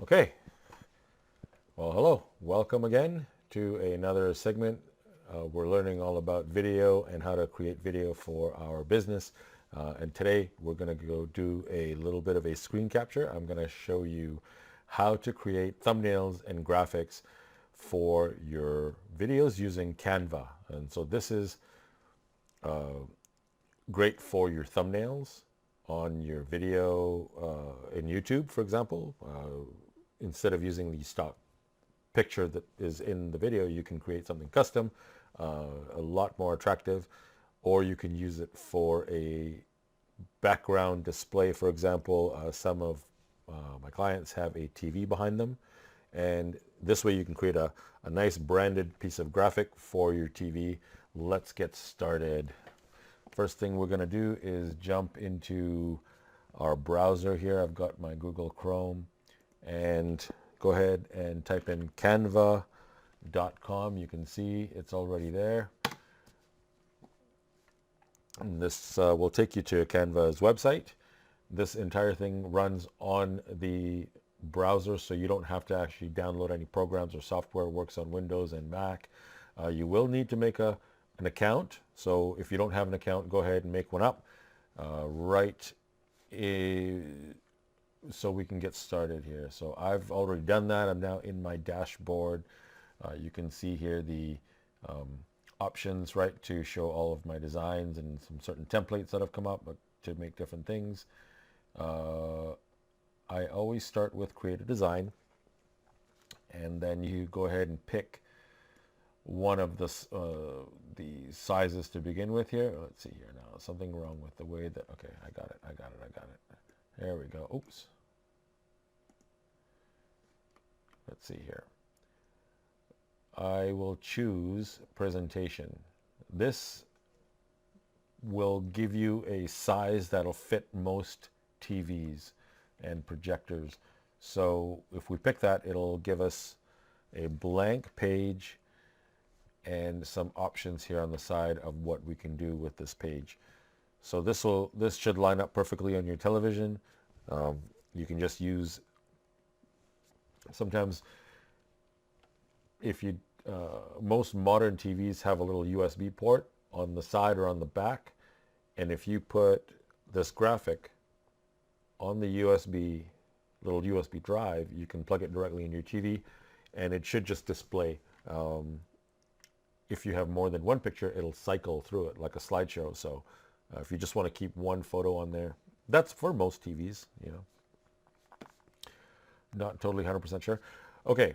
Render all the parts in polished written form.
Okay, well, hello. Welcome again to another segment. We're learning all about video and how to create video for our business. And today we're going to go do a little bit of a screen capture. I'm going to show you how to create thumbnails and graphics for your videos using Canva. And so this is great for your thumbnails on your video in YouTube, for example. Instead of using the stock picture that is in the video, you can create something custom, a lot more attractive, or you can use it for a background display. For example, some of my clients have a TV behind them, and this way you can create a nice branded piece of graphic for your TV. Let's get started. First thing we're going to do is jump into our browser here. I've got my Google Chrome, and go ahead and type in canva.com. You can see it's already there. And this will take you to Canva's website. This entire thing runs on the browser, so you don't have to actually download any programs or software. It works on Windows and Mac. You will need to make an account. So if you don't have an account, go ahead and make one up. So we can get started here. So I've already done that. I'm now in my dashboard. You can see here the options, right, to show all of my designs and some certain templates that have come up to make different things. I always start with create a design, and then you go ahead and pick one of the sizes to begin with here. Let's see here now. Something wrong with the way that, okay, I got it. There we go. Oops. Let's see here. I will choose presentation. This will give you a size that'll fit most TVs and projectors. So if we pick that, it'll give us a blank page and some options here on the side of what we can do with this page. So this should line up perfectly on your television. You can just use, sometimes if you, most modern TVs have a little USB port on the side or on the back. And if you put this graphic on the little USB drive, you can plug it directly in your TV and it should just display. If you have more than one picture, it'll cycle through it like a slideshow. So if you just want to keep one photo on there, that's for most TVs, you know. Not totally 100% sure. Okay.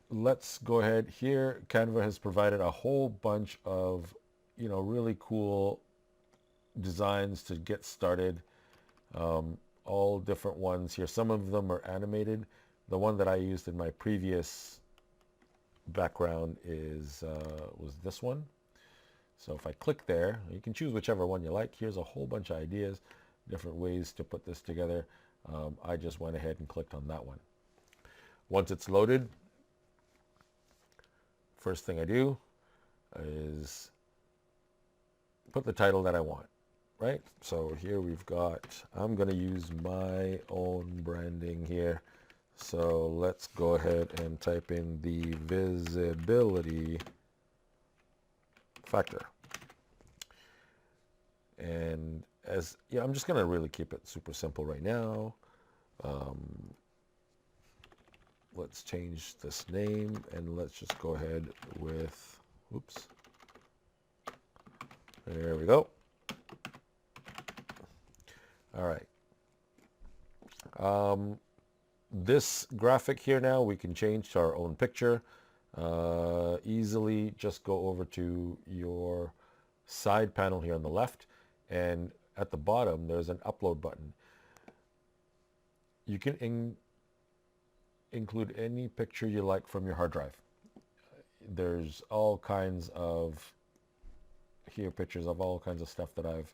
Let's go ahead here. Canva has provided a whole bunch of, really cool designs to get started. All different ones here. Some of them are animated. The one that I used in my previous background was this one. So if I click there, you can choose whichever one you like. Here's a whole bunch of ideas, different ways to put this together. I just went ahead and clicked on that one. Once it's loaded, first thing I do is put the title that I want, right? So here we've got, I'm going to use my own branding here. So let's go ahead and type in the visibility factor. And I'm just going to really keep it super simple right now. Let's change this name and let's just go ahead with, oops. There we go. All right. This graphic here now we can change to our own picture. Easily just go over to your side panel here on the left, and at the bottom there's an upload button. You can include any picture you like from your hard drive. There's all kinds of pictures of all kinds of stuff that I've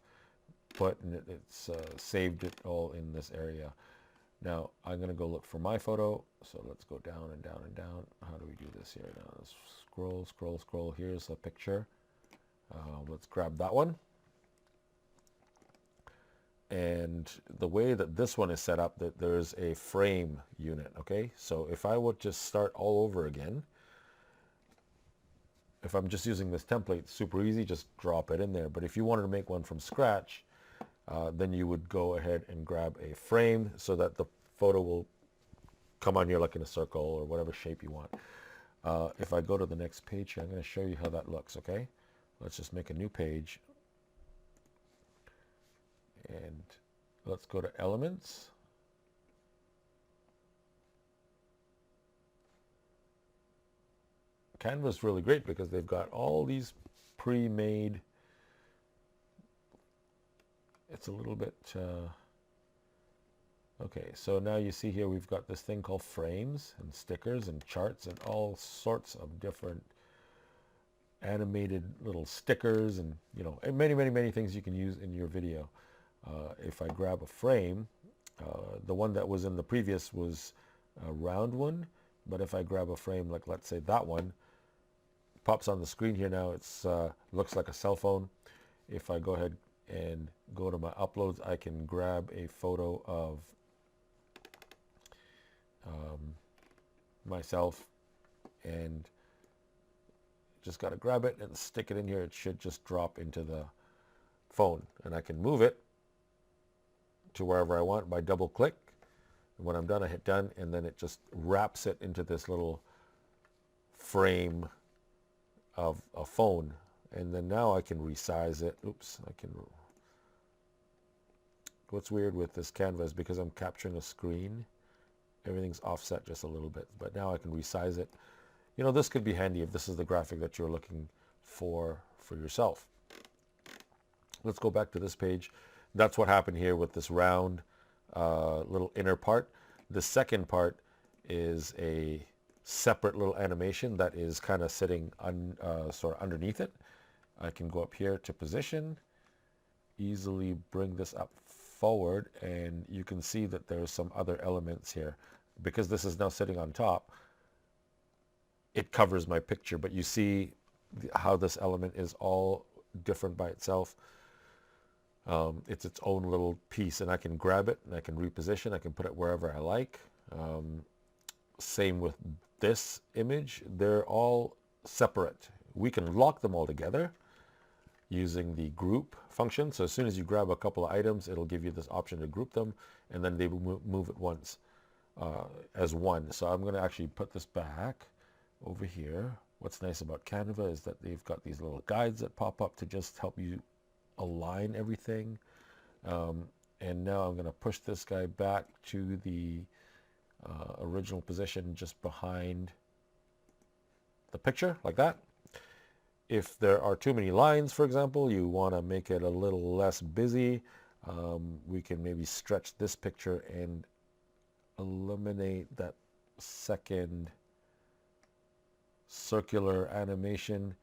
put, and it's saved it all in this area. Now I'm going to go look for my photo. So let's go down and down and down. How do we do this here? Now let's scroll. Here's a picture. Let's grab that one. And the way that this one is set up, that there's a frame unit, okay? So if I would just start all over again, if I'm just using this template, super easy, just drop it in there. But if you wanted to make one from scratch, then you would go ahead and grab a frame so that the photo will come on here like in a circle or whatever shape you want. If I go to the next page here, I'm going to show you how that looks, okay? Let's just make a new page. And let's go to Elements. Canva is really great because they've got all these pre-made. It's a little bit, okay, so now you see here we've got this thing called frames and stickers and charts and all sorts of different animated little stickers and, you know, and many things you can use in your video. If I grab a frame, the one that was in the previous was a round one, but if I grab a frame like, let's say that one, pops on the screen here now, it's looks like a cell phone. If I go ahead and go to my uploads, I can grab a photo of myself and just got to grab it and stick it in here. It should just drop into the phone, and I can move it to wherever I want by double click. And when I'm done, I hit done, and then it just wraps it into this little frame of a phone. And then now I can resize it. Oops, I can. What's weird with this Canva is because I'm capturing a screen, everything's offset just a little bit, but now I can resize it. You know, this could be handy if this is the graphic that you're looking for yourself. Let's go back to this page. That's what happened here with this round little inner part. The second part is a separate little animation that is kind of sitting sort of underneath it. I can go up here to position, easily bring this up forward, and you can see that there's some other elements here. Because this is now sitting on top, it covers my picture, but you see how this element is all different by itself. It's its own little piece, and I can grab it and I can reposition. I can put it wherever I like. Same with this image. They're all separate. We can lock them all together using the group function. So as soon as you grab a couple of items, it'll give you this option to group them, and then they will move it once as one. So I'm going to actually put this back over here. What's nice about Canva is that they've got these little guides that pop up to just help you align everything. And now I'm going to push this guy back to the original position just behind the picture, like that. If there are too many lines, for example, you want to make it a little less busy, we can maybe stretch this picture and eliminate that second circular animation,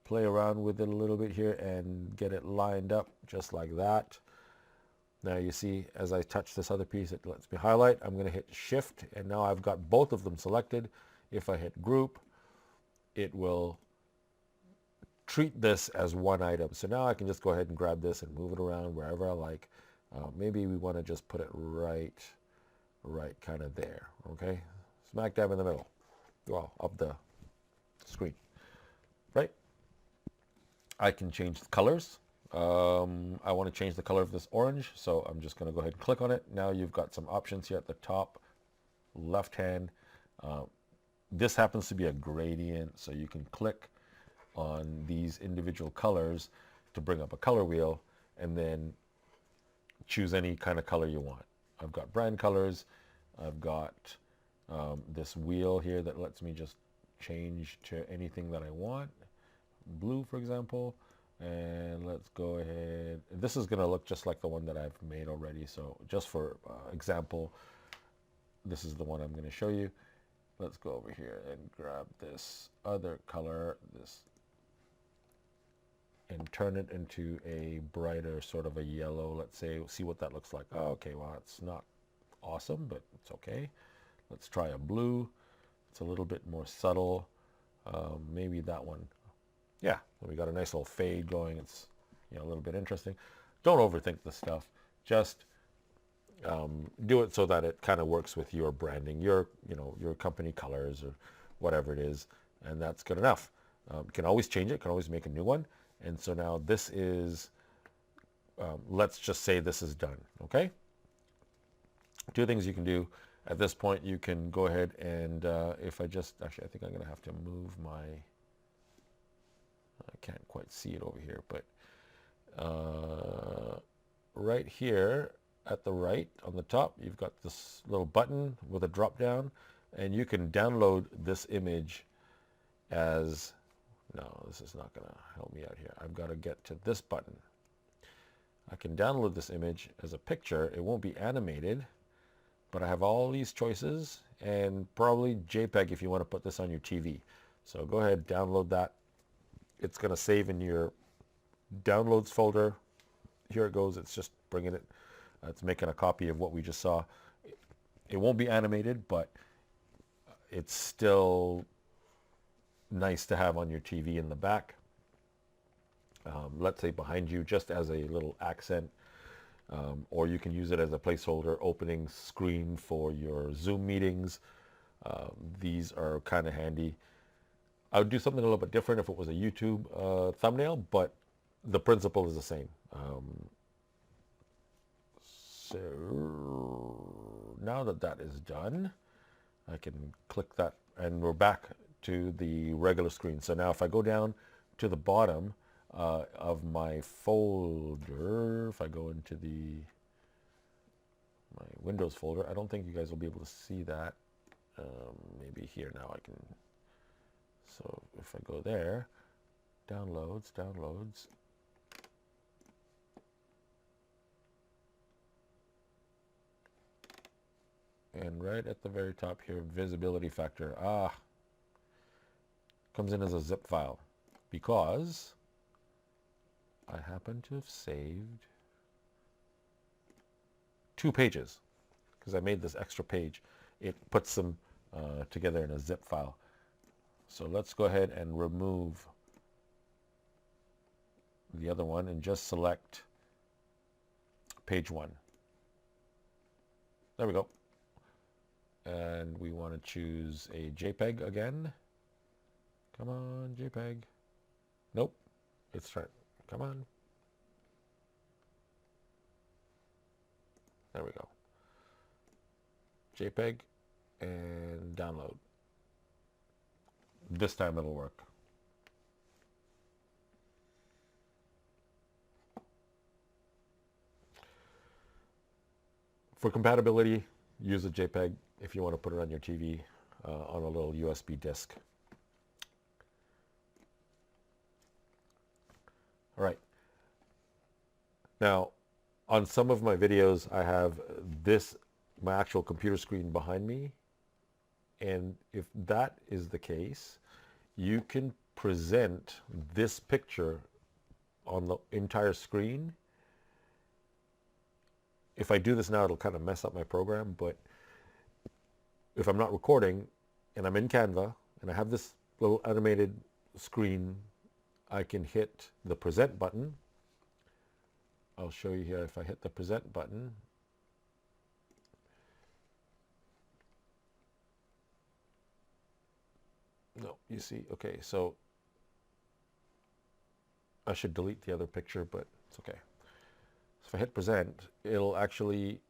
play around with it a little bit here and get it lined up just like that. Now you see, as I touch this other piece, it lets me highlight. I'm going to hit shift, and now I've got both of them selected. If I hit group, it will treat this as one item. So now I can just go ahead and grab this and move it around wherever I like. Maybe we want to just put it right kind of there, okay? Smack dab in the middle, well, of the screen, right? I can change the colors. I want to change the color of this orange, so I'm just going to go ahead and click on it. Now you've got some options here at the top left hand. This happens to be a gradient, so you can click on these individual colors to bring up a color wheel and then choose any kind of color you want. I've got brand colors. I've got this wheel here that lets me just change to anything that I want. Blue, for example. And let's go ahead. This is going to look just like the one that I've made already. So just for example, this is the one I'm going to show you. Let's go over here and grab this other color, and turn it into a brighter sort of a yellow. Let's say, see what that looks like. Oh, okay, well, it's not awesome, but it's okay. Let's try a blue. It's a little bit more subtle. Maybe that one. Yeah, we got a nice little fade going. It's, you know, a little bit interesting. Don't overthink the stuff. Just do it so that it kind of works with your branding, your company colors or whatever it is, and that's good enough. You can always change it, you can always make a new one. And so now this is, let's just say this is done, okay? Two things you can do. At this point, you can go ahead and, if I think I'm going to have to move I can't quite see it over here, but right here at the right on the top, you've got this little button with a drop down, and you can download this image as, no, this is not going to help me out here. I've got to get to this button. I can download this image as a picture. It won't be animated, but I have all these choices, and probably JPEG if you want to put this on your TV. So go ahead, download that. It's going to save in your downloads folder. Here it goes. It's just bringing it. It's making a copy of what we just saw. It won't be animated, but it's still nice to have on your TV in the back. Let's say behind you, just as a little accent. Or you can use it as a placeholder opening screen for your Zoom meetings. These are kind of handy. I would do something a little bit different if it was a YouTube thumbnail, but the principle is the same. So now that that is done, I can click that and we're back to the regular screen. So now if I go down to the bottom of my folder, if I go into my Windows folder, I don't think you guys will be able to see that. Maybe here now I can. So if I go there, downloads, and right at the very top here, visibility factor, comes in as a zip file because I happen to have saved 2 pages because I made this extra page. It puts them together in a zip file. So let's go ahead and remove the other one and just select page 1. There we go. And we want to choose a JPEG again. Come on, JPEG. Nope. It's trying. Come on. There we go. JPEG and download. This time it'll work. For compatibility, use a JPEG if you want to put it on your TV on a little USB disk. All right. Now, on some of my videos, I have my actual computer screen behind me. And if that is the case, you can present this picture on the entire screen. If I do this now, it'll kind of mess up my program, but if I'm not recording and I'm in Canva and I have this little animated screen, I can hit the present button. I'll show you here. If I hit the present button, no, you see, okay, so I should delete the other picture, but it's okay. So if I hit present, it'll actually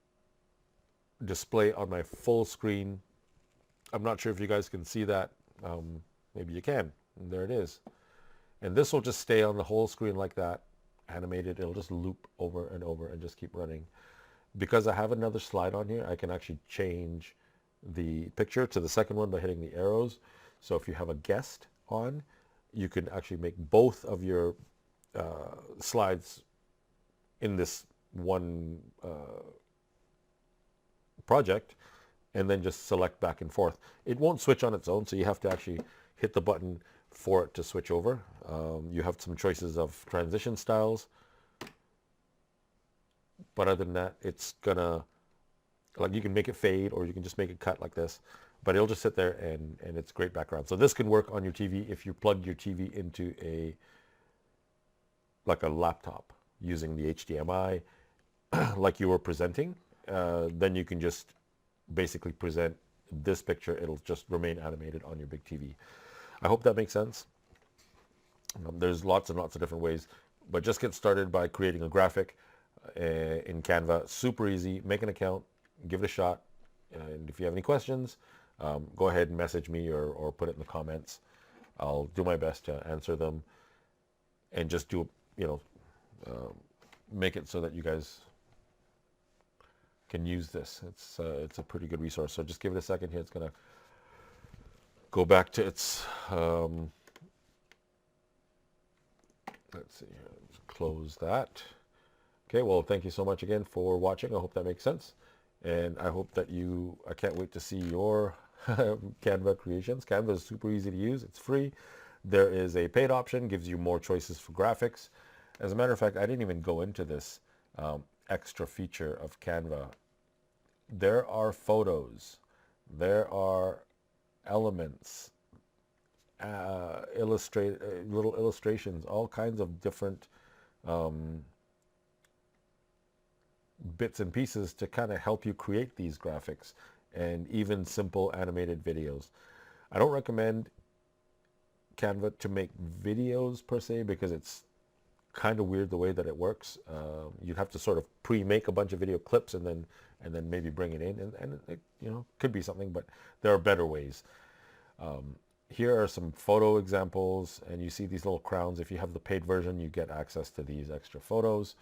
display on my full screen. I'm not sure if you guys can see that. Maybe you can. And there it is. And this will just stay on the whole screen like that, animated. It'll just loop over and over and just keep running. Because I have another slide on here, I can actually change the picture to the second one by hitting the arrows. So if you have a guest on, you can actually make both of your slides in this one project and then just select back and forth. It won't switch on its own, so you have to actually hit the button for it to switch over. You have some choices of transition styles, but other than that, it's gonna, like, you can make it fade or you can just make it cut like this, but it'll just sit there and it's great background. So this can work on your TV if you plug your TV into like a laptop. using the HDMI like you were presenting, then you can just basically present this picture. It'll just remain animated on your big TV. I hope that makes sense. There's lots and lots of different ways, but just get started by creating a graphic in Canva. Super easy. Make an account, give it a shot, and if you have any questions, go ahead and message me or put it in the comments. I'll do my best to answer them, and just do, make it so that you guys can use this. It's a pretty good resource. So just give it a second here. It's gonna go back to its. Let's see here. Let's close that. Okay. Well, thank you so much again for watching. I hope that makes sense, and I hope that I can't wait to see your Canva creations. Canva is super easy to use. It's free. There is a paid option, gives you more choices for graphics. As a matter of fact, I didn't even go into this extra feature of Canva. There are photos, there are elements, little illustrations, all kinds of different bits and pieces to kind of help you create these graphics, and even simple animated videos. I don't recommend Canva to make videos per se, because it's kind of weird the way that it works. You'd have to sort of pre-make a bunch of video clips and then maybe bring it in, and it, could be something, but there are better ways. Here are some photo examples, and you see these little crowns. If you have the paid version, you get access to these extra photos.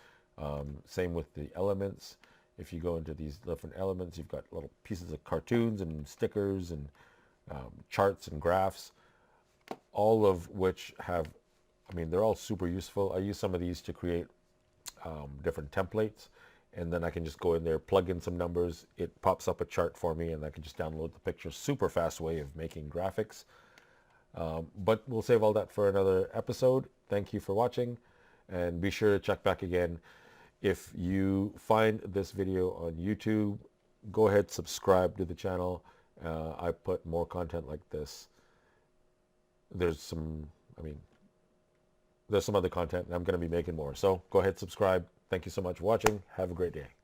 Same with the elements. If you go into these different elements, you've got little pieces of cartoons and stickers and charts and graphs, all of which have, they're all super useful. I use some of these to create different templates, and then I can just go in there, plug in some numbers, it pops up a chart for me, and I can just download the picture. Super fast way of making graphics. But we'll save all that for another episode. Thank you for watching, and be sure to check back again. If you find this video on YouTube, go ahead, subscribe to the channel. I put more content like this. There's some other content, and I'm going to be making more. So go ahead, subscribe. Thank you so much for watching. Have a great day.